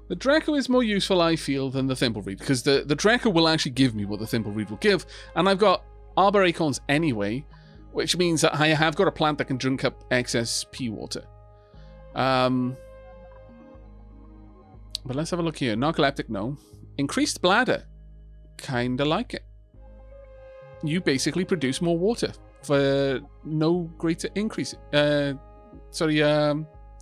The Draco is more useful, I feel, than the Thimbleweed, because the Draco will actually give me what the Thimbleweed will give, and I've got Arbor Acorns anyway, which means that I have got a plant that can drink up excess pea water. But let's have a look here. Narcoleptic, no. Increased bladder. Kinda like it. You basically produce more water for no greater increase.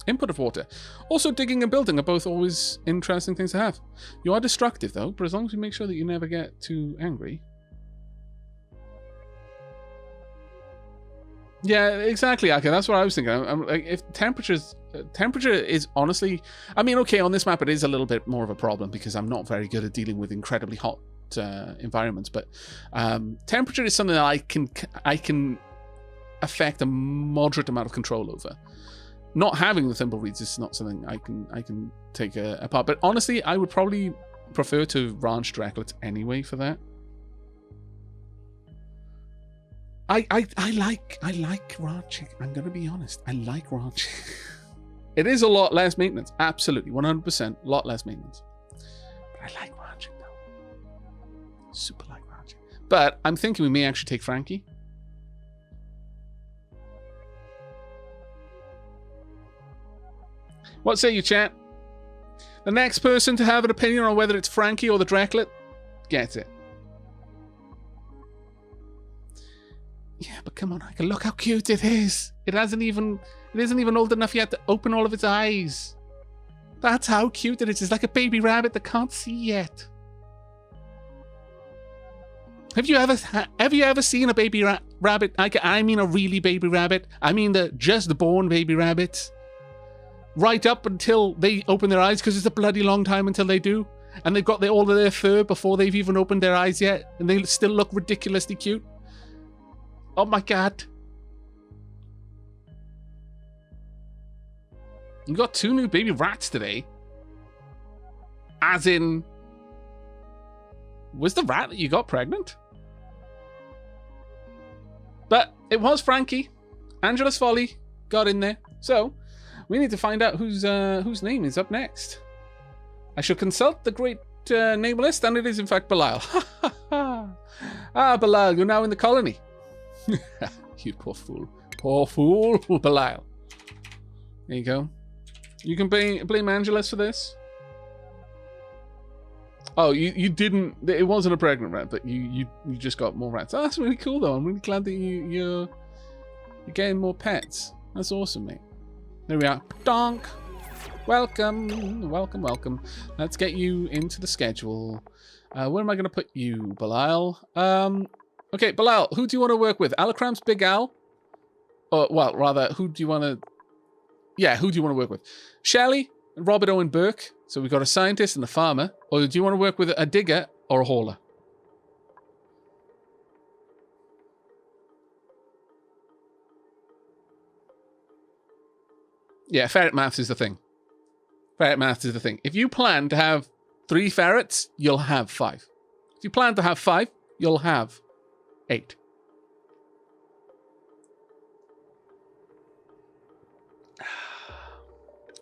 Input of water. Also, digging and building are both always interesting things to have. You are destructive, though, but as long as you make sure that you never get too angry. Yeah, exactly, Aka. That's what I was thinking. I'm like, if temperature is honestly, I mean, okay, on this map it is a little bit more of a problem because I'm not very good at dealing with incredibly hot environments. But temperature is something that I can affect a moderate amount of control over. Not having the Thimbleweeds is not something I can take apart. But honestly, I would probably prefer to ranch Dracolets anyway for that. I like ranching. I'm gonna be honest. I like ranching. It is a lot less maintenance. Absolutely, 100%, a lot less maintenance. But I like ranching though. Super like ranching. But I'm thinking we may actually take Frankie. What say you, chat? The next person to have an opinion on whether it's Frankie or the Dracolet gets it. Yeah, but come on, Ika, look how cute it is. It isn't even old enough yet to open all of its eyes. That's how cute it is. It's like a baby rabbit that can't see yet. Have you ever seen a baby rabbit? I mean a really baby rabbit. I mean the just born baby rabbits. Right up until they open their eyes, because it's a bloody long time until they do. And they've got all of their fur before they've even opened their eyes yet. And they still look ridiculously cute. Oh my god. You got 2 new baby rats today. As in... Was the rat that you got pregnant? But it was Frankie. Angela's Folly got in there. So... we need to find out whose name is up next. I shall consult the great name list, and it is in fact Belial. Ah, Belial, you're now in the colony. You poor fool. Poor fool, Belial. There you go. You can blame Angelus for this. Oh, you didn't... It wasn't a pregnant rat, but you just got more rats. Oh, that's really cool, though. I'm really glad that you're getting more pets. That's awesome, mate. There we are. Donk! Welcome. Welcome, welcome. Let's get you into the schedule. Where am I going to put you, Belial? Okay, Belial, who do you want to work with? Alakram's Big Al? Or, well, rather, who do you want to... Yeah, who do you want to work with? Shelley, Robert Owen Burke. So we've got a scientist and a farmer. Or do you want to work with a digger or a hauler? Yeah, ferret maths is the thing. Ferret maths is the thing. If you plan to have 3 ferrets, you'll have 5. If you plan to have 5, you'll have 8.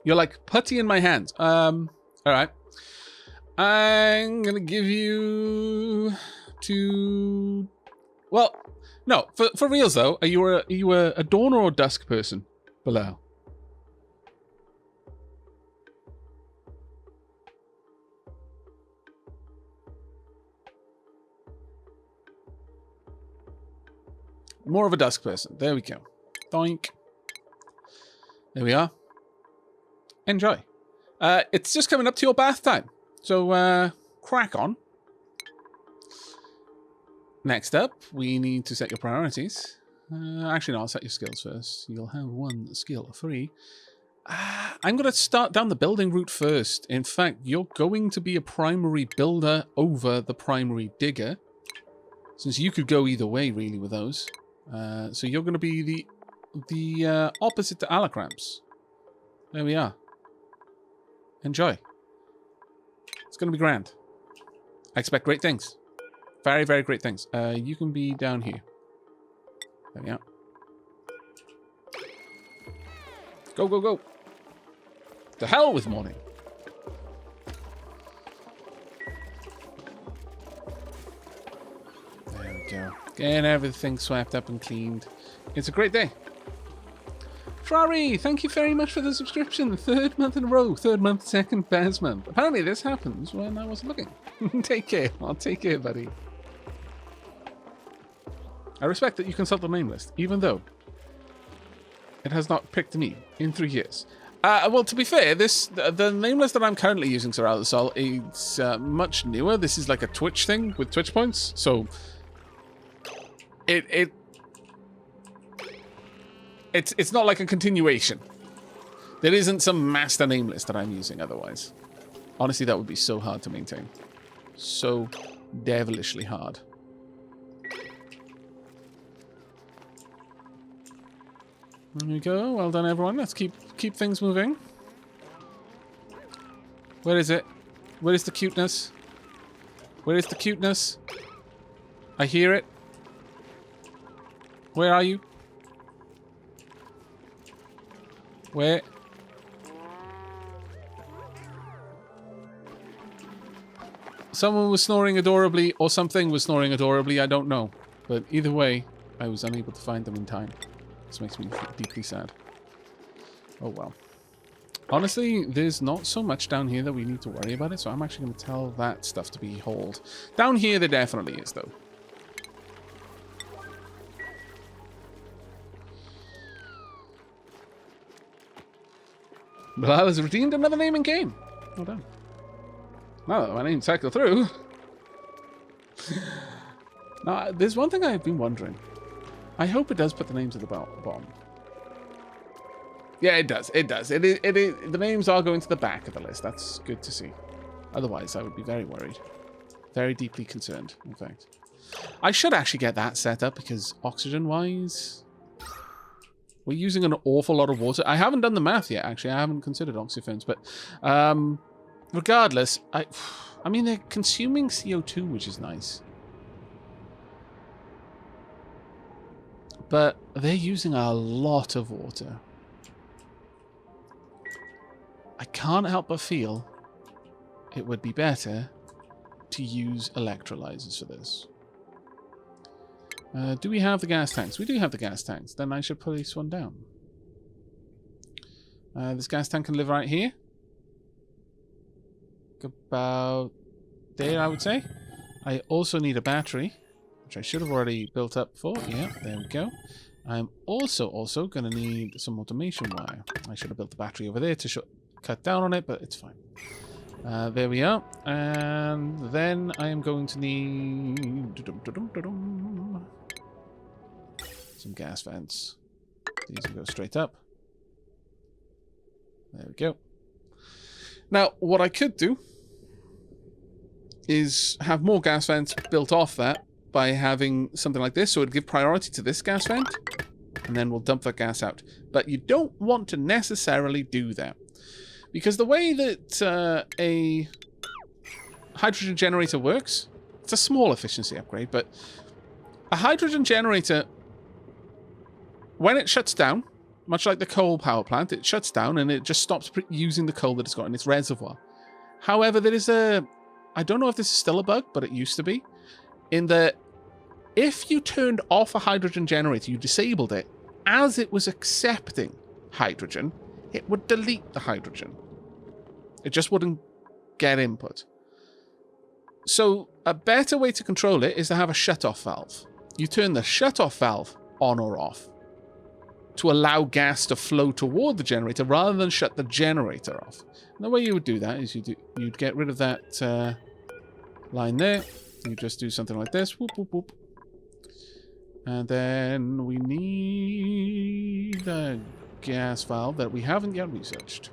You're like putty in my hands. All right. I'm gonna give you 2. Well, no. For reals though, are you a dawn or a dusk person, Bilal? More of a dusk person. There we go. Doink. There we are. Enjoy. It's just coming up to your bath time. So, crack on. Next up, we need to set your priorities. Actually, no, I'll set your skills first. You'll have 1 skill, 3. I'm going to start down the building route first. In fact, you're going to be a primary builder over the primary digger. Since you could go either way, really, with those. So you're going to be the opposite to Alakram's. There we are. Enjoy. It's going to be grand. I expect great things. Very, very great things. You can be down here. There we are. Go, go, go. To hell with morning. go. Getting everything swept up and cleaned. It's a great day. Ferrari, thank you very much for the subscription. 3rd month in a row. 3rd month, 2nd best month. Apparently this happens when I wasn't looking. Take care. I'll take care, buddy. I respect that you consult the name list, even though it has not picked me in 3 years. Well, to be fair, the name list that I'm currently using, Sir Aldersol, is much newer. This is like a Twitch thing with Twitch points, so it's not like a continuation. There isn't some master name list that I'm using otherwise. Honestly, that would be so hard to maintain. So devilishly hard. There we go. Well done, everyone. Let's keep things moving. Where is it? Where is the cuteness? Where is the cuteness? I hear it. Where are you? Where? Someone was snoring adorably, or something was snoring adorably, I don't know. But either way, I was unable to find them in time. This makes me deeply sad. Oh well. Honestly, there's not so much down here that we need to worry about it, so I'm actually going to tell that stuff to be hold. Down here there definitely is, though. Bilal has redeemed another name in game. Well done. Now that my name cycle through. Now, there's one thing I've been wondering. I hope it does put the names at the bottom. Yeah, it does. It does. The names are going to the back of the list. That's good to see. Otherwise, I would be very worried. Very deeply concerned, in fact. I should actually get that set up because oxygen-wise, we're using an awful lot of water. I haven't done the math yet, actually. I haven't considered oxyphens, but regardless, I mean, they're consuming CO2, which is nice. But they're using a lot of water. I can't help but feel it would be better to use electrolyzers for this. Do we have the gas tanks? We do have the gas tanks. Then I should place one down. This gas tank can live right here. About there, I would say. I also need a battery, which I should have already built up for. Yeah, there we go. I'm also going to need some automation wire. I should have built the battery over there to cut down on it, but it's fine. There we are. And then I am going to need some gas vents. These will go straight up. There we go. Now, what I could do is have more gas vents built off that by having something like this, so it'd give priority to this gas vent, and then we'll dump that gas out. But you don't want to necessarily do that, because the way that a hydrogen generator works, it's a small efficiency upgrade, but a hydrogen generator, when it shuts down, much like the coal power plant, it shuts down and it just stops using the coal that it's got in its reservoir. However, there is I don't know if this is still a bug, but it used to be, in that if you turned off a hydrogen generator, you disabled it, as it was accepting hydrogen, it would delete the hydrogen. It just wouldn't get input. So a better way to control it is to have a shut-off valve. You turn the shut-off valve on or off to allow gas to flow toward the generator rather than shut the generator off. And the way you would do that is you'd get rid of that line there. You just do something like this. Whoop, whoop, whoop. And then we need a gas valve that we haven't yet researched.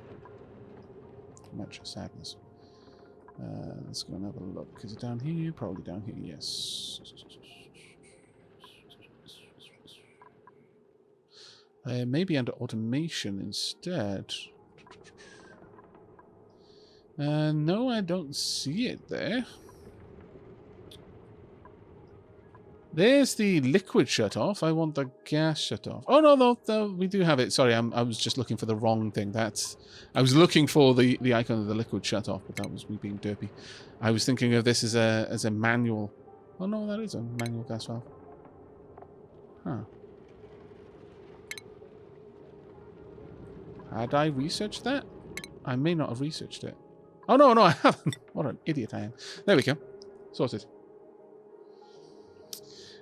Much sadness. Let's go and have a look. Is it down here? Probably down here, yes. Maybe under automation instead. No, I don't see it there. There's the liquid shut-off. I want the gas shut-off. Oh, no, we do have it. Sorry, I was just looking for the wrong thing. I was looking for the icon of the liquid shut-off, but that was me being derpy. I was thinking of this as a manual Oh no, that is a manual gas valve. Huh. Had I researched that? I may not have researched it. Oh no, no, I haven't. What an idiot I am. There we go. Sorted.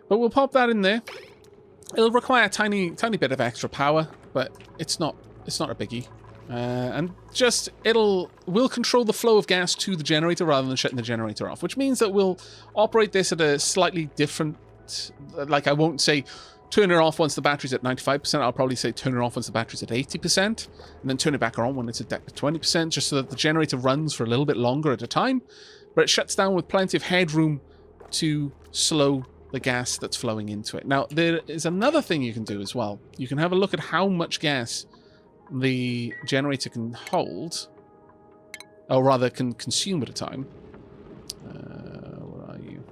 But we'll pop that in there. It'll require a tiny bit of extra power, but it's not a biggie. And just we'll control the flow of gas to the generator rather than shutting the generator off, which means that we'll operate this at a slightly different, like I won't say turn it off once the battery's at 95%, I'll probably say turn it off once the battery's at 80%, and then turn it back on when it's at 20%, just so that the generator runs for a little bit longer at a time, but it shuts down with plenty of headroom to slow the gas that's flowing into it. Now, there is another thing you can do as well. You can have a look at how much gas the generator can hold, or rather can consume at a time. Where are you?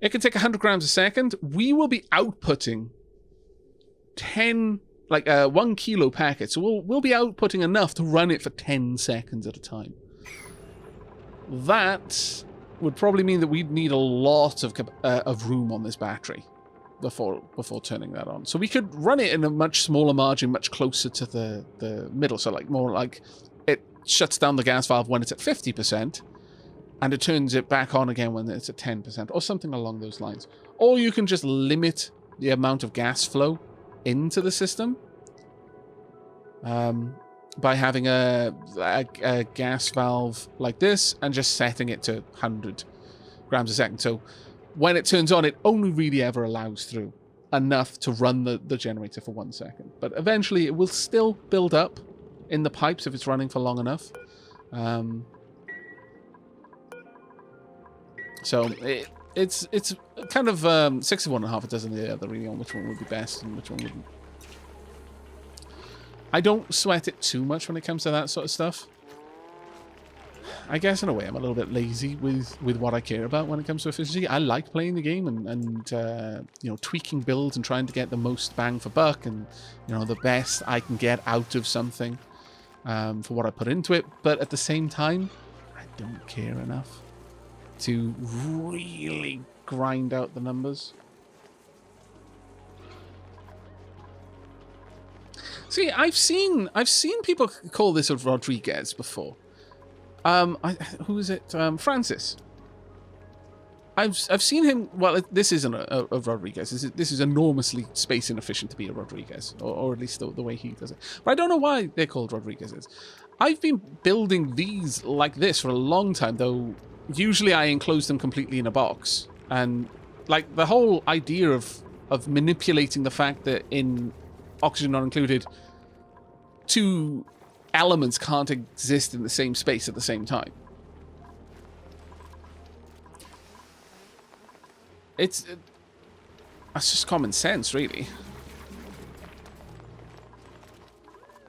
It can take 100 grams a second. We will be outputting 1 kilo packet, so we'll be outputting enough to run it for 10 seconds at a time. That would probably mean that we'd need a lot of room on this battery before turning that on. So we could run it in a much smaller margin, much closer to the middle. So like more like it shuts down the gas valve when it's at 50%, and it turns it back on again when it's at 10%, or something along those lines. Or you can just limit the amount of gas flow into the system by having a gas valve like this and just setting it to 100 grams a second. So when it turns on, it only really ever allows through enough to run the generator for 1 second. But eventually it will still build up in the pipes if it's running for long enough. So it's kind of 61 and a half a dozen the other, really, on which one would be best and which one wouldn't. I don't sweat it too much when it comes to that sort of stuff. I guess in a way I'm a little bit lazy with what I care about when it comes to efficiency. I like playing the game and you know, tweaking builds and trying to get the most bang for buck and, you know, the best I can get out of something for what I put into it. But at the same time, I don't care enough to really grind out the numbers. See, I've seen people call this a Rodriguez before. Who is it? Francis. I've seen him. Well, this isn't a Rodriguez. This is enormously space inefficient to be a Rodriguez, or at least the way he does it. But I don't know why they're called Rodriguezes. I've been building these like this for a long time, though. Usually, I enclose them completely in a box, and like the whole idea of manipulating the fact that in oxygen not included, two elements can't exist in the same space at the same time. That's just common sense, really.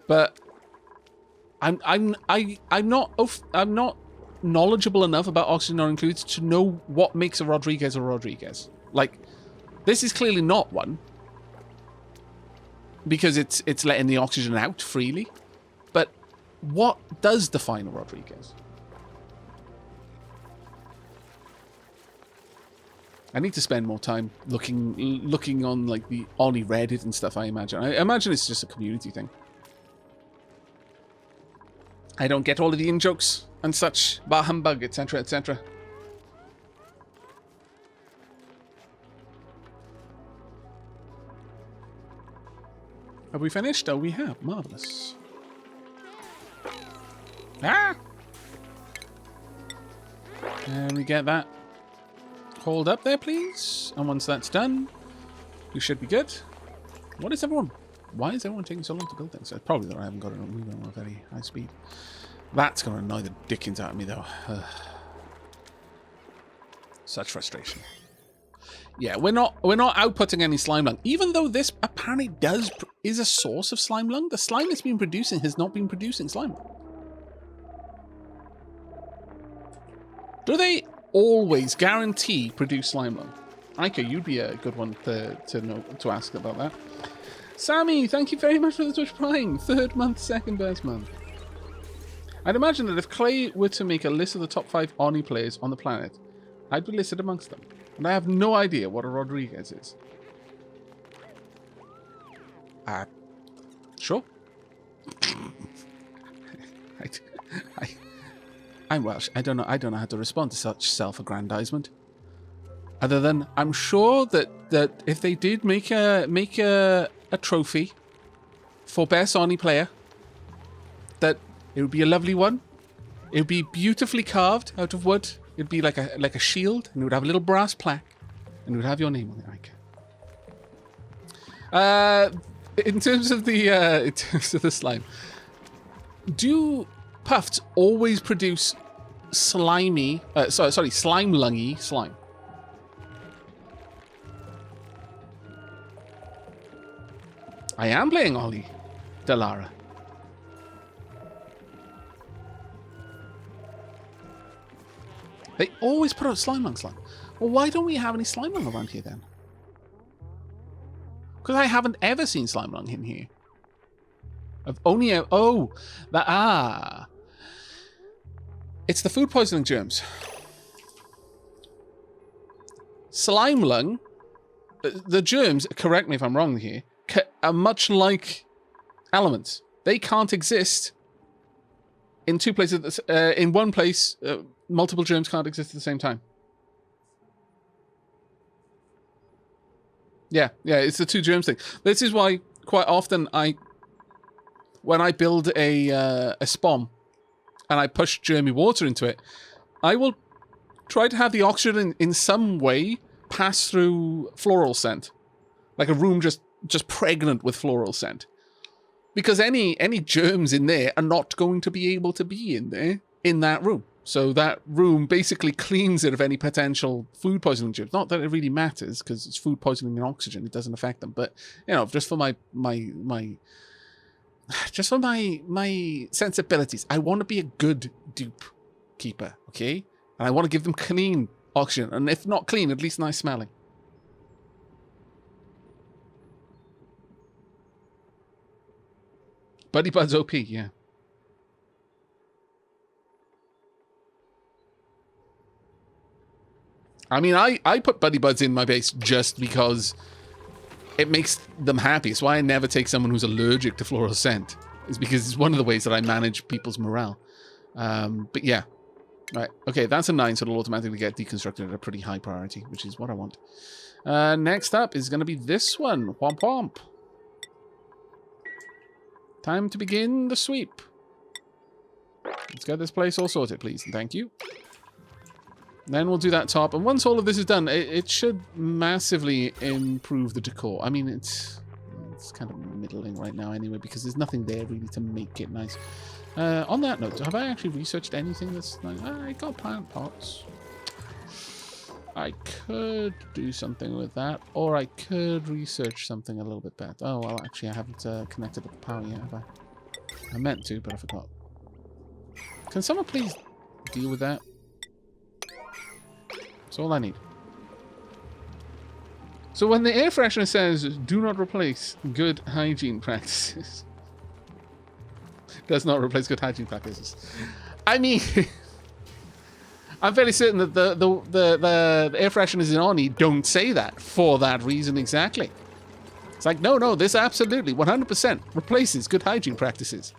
But I'm not knowledgeable enough about oxygen not included to know what makes a Rodriguez. Like, this is clearly not one, because it's letting the oxygen out freely. But what does define a Rodriguez? I need to spend more time looking on like the Ollie Reddit and stuff. I imagine it's just a community thing. I don't get all of the in-jokes and such, bah humbug, etc., etc. Have we finished? Oh, we have. Marvelous. Ah! And we get that hauled up there, please. And once that's done, we should be good. Why is everyone taking so long to build things? Probably that I haven't got it moving on a very high speed. That's going to annoy the dickens out of me, though. Such frustration. Yeah, we're not outputting any slime lung, even though this apparently is a source of slime lung. The slime it's been producing has not been producing slime lung. Do they always guarantee produce slime lung? Aika, you'd be a good one to ask about that. Sammy, thank you very much for the Twitch Prime. 3rd month, 2nd best month. I'd imagine that if Klei were to make a list of the top 5 Oni players on the planet, I'd be listed amongst them. And I have no idea what a Rodriguez is. Sure. I'm Welsh. I don't know how to respond to such self-aggrandizement. Other than I'm sure that if they did make a trophy for best Oni player, that it would be a lovely one. It would be beautifully carved out of wood. It'd be like a shield, and it would have a little brass plaque, and it would have your name on it. In terms of the slime, do puffs always produce slimy? Slime lungy slime. I am playing Ollie Delara. They always put out slime lung slime. Well, why don't we have any slime lung around here then? Because I haven't ever seen slime lung in here. I've only it's the food poisoning germs. Slime lung, the germs, correct me if I'm wrong here, are much like elements. They can't exist in two places. In one place, multiple germs can't exist at the same time. Yeah, it's the two germs thing. This is why quite often when I build a spawn and I push germy water into it, I will try to have the oxygen in some way pass through floral scent, like a room just pregnant with floral scent, because any germs in there are not going to be able to be in there in that room. So that room basically cleans it of any potential food poisoning germs. Not that it really matters, because it's food poisoning and oxygen. It doesn't affect them. But, you know, just for my sensibilities, I want to be a good dupe keeper, okay? And I want to give them clean oxygen. And if not clean, at least nice smelling. Buddy Bud's OP, yeah. I mean, I put Buddy Buds in my base just because it makes them happy. It's why I never take someone who's allergic to floral scent. It's because it's one of the ways that I manage people's morale. But yeah. Right. Okay, that's a 9, so it'll automatically get deconstructed at a pretty high priority, which is what I want. Next up is going to be this one. Womp womp. Time to begin the sweep. Let's get this place all sorted, please, and thank you. Then we'll do that top, and once all of this is done, it should massively improve the decor. I mean, it's kind of middling right now anyway, because there's nothing there really to make it nice. On that note, have I actually researched anything that's nice? I got plant pots. I could do something with that, or I could research something a little bit better. Oh, well, actually, I haven't connected up the power yet, have I? I meant to, but I forgot. Can someone please deal with that? That's all I need. So when the air freshener says, do not replace good hygiene practices. Does not replace good hygiene practices. I mean, I'm fairly certain that the air fresheners in Oni don't say that for that reason exactly. It's like, no, this absolutely 100% replaces good hygiene practices.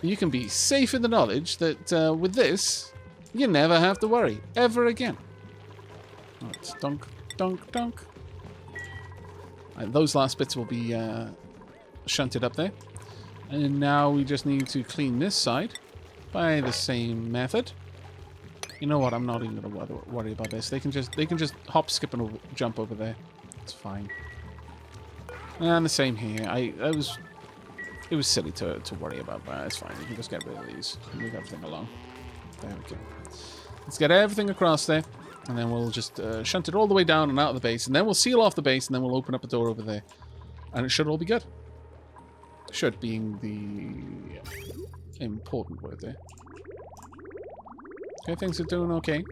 You can be safe in the knowledge that with this, you never have to worry ever again. Right, dunk, dunk, dunk. Right, those last bits will be shunted up there. And now we just need to clean this side by the same method. You know what? I'm not even going to worry about this. They can just hop, skip, and jump over there. It's fine. And the same here. It was silly to worry about that. It's fine. We can just get rid of these. Move everything along. There we go. Let's get everything across there, and then we'll just shunt it all the way down and out of the base, and then we'll seal off the base, and then we'll open up a door over there, and it should all be good. Should being the important word there. Okay, things are doing okay.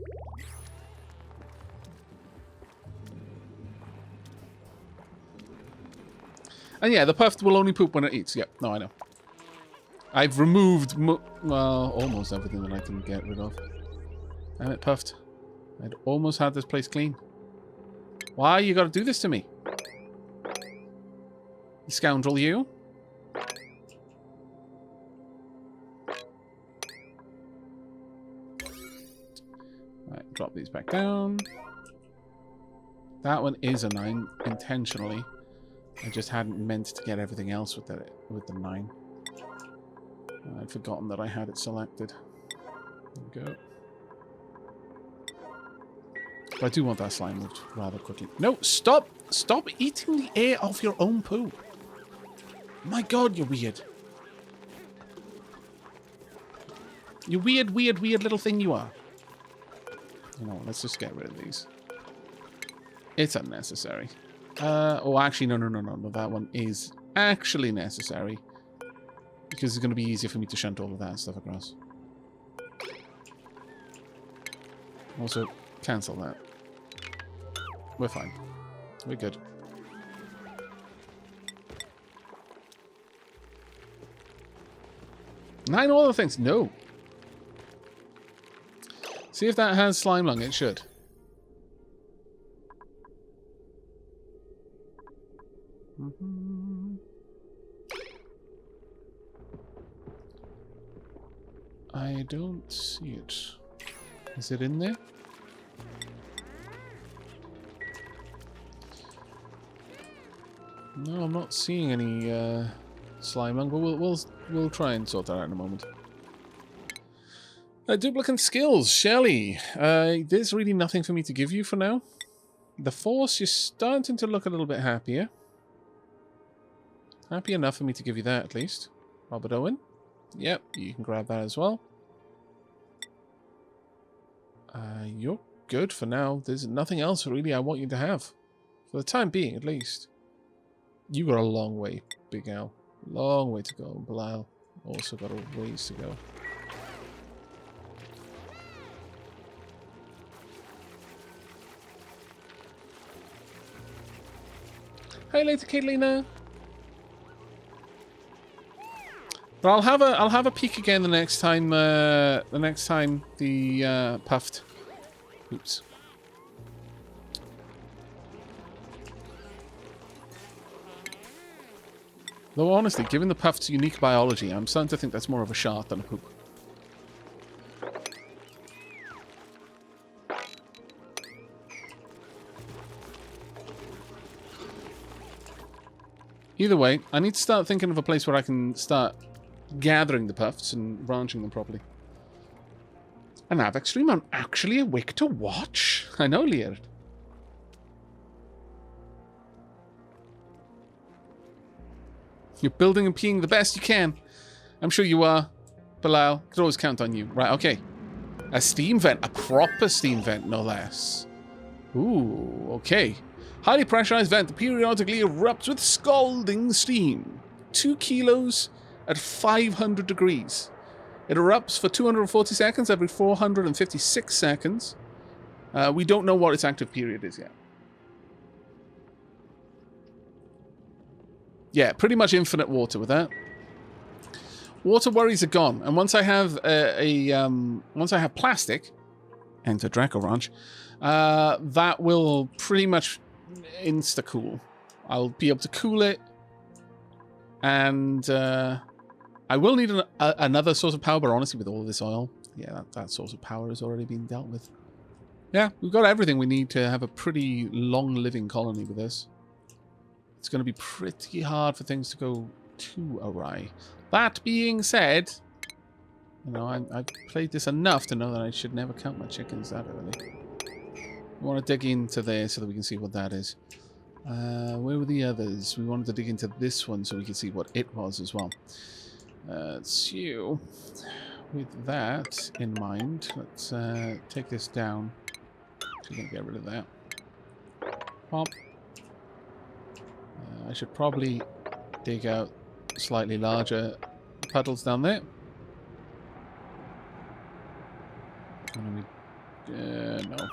And yeah, the puff will only poop when it eats. Yep, no, I know. I've removed, well, almost everything that I can get rid of. Damn it, puffed. I'd almost had this place clean. Why you gotta do this to me? You scoundrel, you. Right, drop these back down. That one is a 9, intentionally. I just hadn't meant to get everything else with the 9. I'd forgotten that I had it selected. There we go. But I do want that slime moved rather quickly. No, stop! Stop eating the air off your own poo. My god, you're weird. You weird, weird, weird little thing you are. You know what, let's just get rid of these. It's unnecessary. Oh, actually, no. That one is actually necessary. Because it's going to be easier for me to shunt all of that stuff across. Also, cancel that. We're fine. We're good. Nine all the things. No. See if that has slime lung. It should. I don't see it. Is it in there? No, I'm not seeing any slime lung, but we'll try and sort that out in a moment. Duplicant skills, Shelley. There's really nothing for me to give you for now. The Force, you're starting to look a little bit happier. Happy enough for me to give you that, at least. Robert Owen. Yep, you can grab that as well. You're good for now. There's nothing else really I want you to have. For the time being, at least. You got a long way, Big Al. Long way to go. Belial also got a ways to go. Hi later, Katelina. But I'll have a peek again the next time the puffed. Oops. Though honestly, given the puffed's unique biology, I'm starting to think that's more of a shark than a poop. Either way, I need to start thinking of a place where I can start gathering the puffs and branching them properly. An Aavak stream? I'm actually awake to watch. I know, Lear. You're building and peeing the best you can. I'm sure you are. Belial, could always count on you. Right, okay. A steam vent. A proper steam vent, no less. Ooh, okay. Highly pressurized vent that periodically erupts with scalding steam. 2 kilos at 500 degrees. It erupts for 240 seconds every 456 seconds. We don't know what its active period is yet. Yeah, pretty much infinite water with that. Water worries are gone, and once I have once I have plastic, enter Draco Ranch, that will pretty much insta cool. I'll be able to cool it, and I will need another source of power. But honestly, with all of this oil, yeah, that source of power has already been dealt with. Yeah, we've got everything we need to have a pretty long-living colony with this. It's going to be pretty hard for things to go too awry. That being said, you know, I've played this enough to know that I should never count my chickens that early. We want to dig into there so that we can see what that is. Where were the others? We wanted to dig into this one so we could see what it was as well. So, with that in mind, let's take this down. We're going to get rid of that. Pop. I should probably dig out slightly larger puddles down there. No.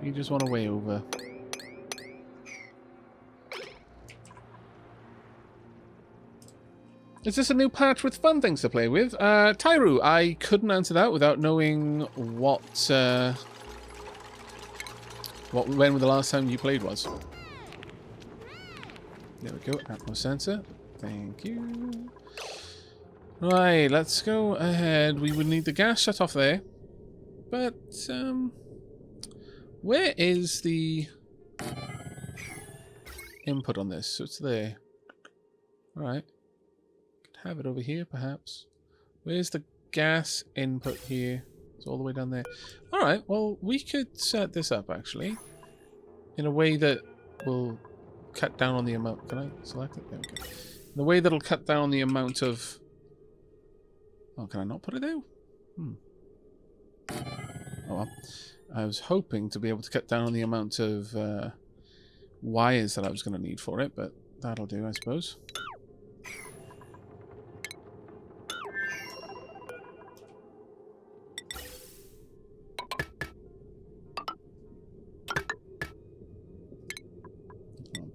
You just want to way over. Is this a new patch with fun things to play with? Tyru, I couldn't answer that without knowing when the last time you played was. There we go, atmo sensor. Thank you. Right, let's go ahead. We would need the gas shut off there. But, where is the input on this? So it's there. Alright. Could have it over here, perhaps. Where's the gas input here? It's all the way down there. Alright, well, we could set this up, actually. In a way that will cut down on the amount... Can I select it? There we go. In a way that'll cut down the amount of... Oh, can I not put it there? Oh well. I was hoping to be able to cut down on the amount of wires that I was going to need for it, but that'll do, I suppose.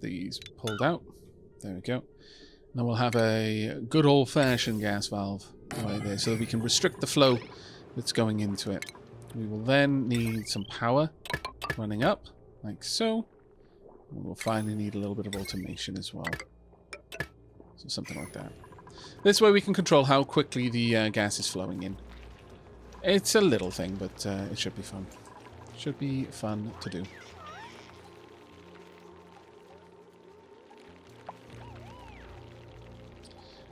These pulled out. There we go. Then we'll have a good old-fashioned gas valve right there so that we can restrict the flow that's going into it. We will then need some power running up, like so. And we'll finally need a little bit of automation as well. So something like that. This way we can control how quickly the gas is flowing in. It's a little thing, but it should be fun. Should be fun to do.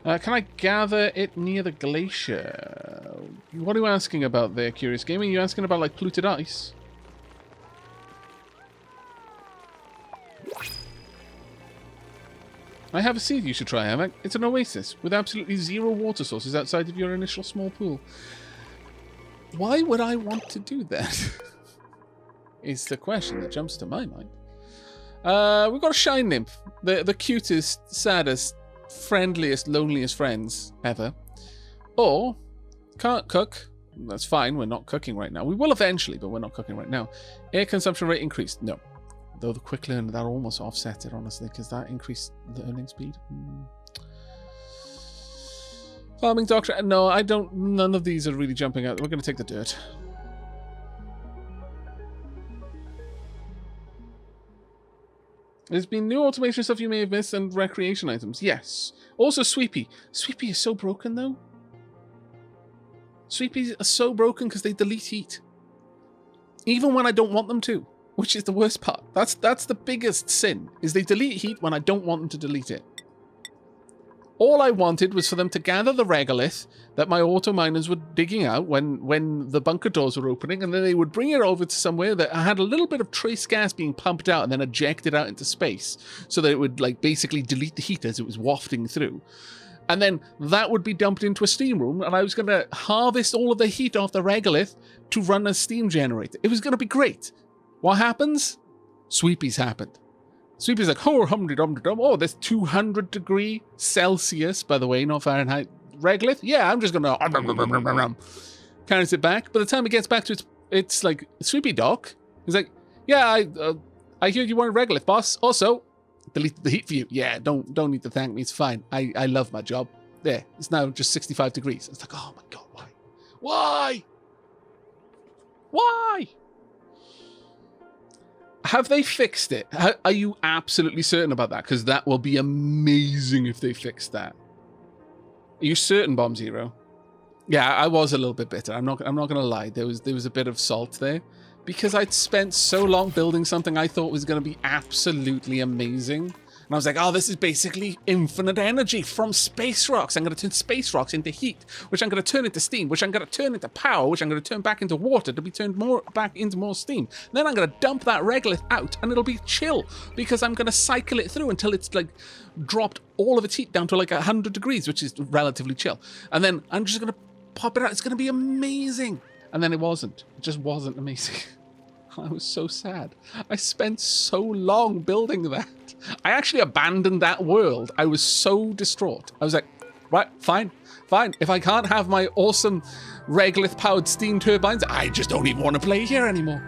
Can I gather it near the glacier? What are you asking about there, Curious Gaming? Are you asking about, like, polluted ice? I have a seed you should try, Aavak. It's an oasis with absolutely zero water sources outside of your initial small pool. Why would I want to do that? Is the question that jumps to my mind. We've got a shine nymph. The cutest, saddest, friendliest, loneliest friends ever. Or, can't cook. That's fine, we're not cooking right now. We will eventually, but we're not cooking right now. Air consumption rate increased. No. Though the quick learner, that almost offset it, honestly, because that increased learning speed. Farming doctor. No, I don't. None of these are really jumping out. We're going to take the dirt. There's been new automation stuff you may have missed and recreation items. Yes. Also Sweepy. Sweepy is so broken, though. Sweepies are so broken because they delete heat. Even when I don't want them to. Which is the worst part. That's the biggest sin. Is they delete heat when I don't want them to delete it. All I wanted was for them to gather the regolith that my auto miners were digging out when the bunker doors were opening, and then they would bring it over to somewhere that had a little bit of trace gas being pumped out and then ejected out into space, so that it would like basically delete the heat as it was wafting through. And then that would be dumped into a steam room, and I was going to harvest all of the heat off the regolith to run a steam generator. It was going to be great. What happens? Sweepies happened. Sweepies like, oh, hum-de-dum-de-dum. Oh, there's 200 degree Celsius, by the way, not Fahrenheit. Regolith? Yeah, I'm just going to... Carries it back. By the time it gets back to it's like, Sweepy Doc. He's like, yeah, I hear you want a regolith, boss. Also, delete the heat for you. Yeah, don't need to thank me. It's fine. I love my job. There, it's now just 65 degrees. It's like, oh my God, why? Why? Why? Have they fixed it? Are you absolutely certain about that? Because that will be amazing if they fixed that. Are you certain, Bomb Zero? Yeah, I was a little bit bitter. I'm not going to lie. There was a bit of salt there because I'd spent so long building something I thought was going to be absolutely amazing. And I was like, oh, this is basically infinite energy from space rocks. I'm going to turn space rocks into heat, which I'm going to turn into steam, which I'm going to turn into power, which I'm going to turn back into water to be turned back into more steam. Then I'm going to dump that regolith out, and it'll be chill because I'm going to cycle it through until it's like dropped all of its heat down to like 100 degrees, which is relatively chill. And then I'm just going to pop it out. It's going to be amazing. And then it wasn't. It just wasn't amazing. I was so sad. I spent so long building that. I actually abandoned that world. I was so distraught. I was like, right, fine. If I can't have my awesome regolith-powered steam turbines, I just don't even want to play here anymore.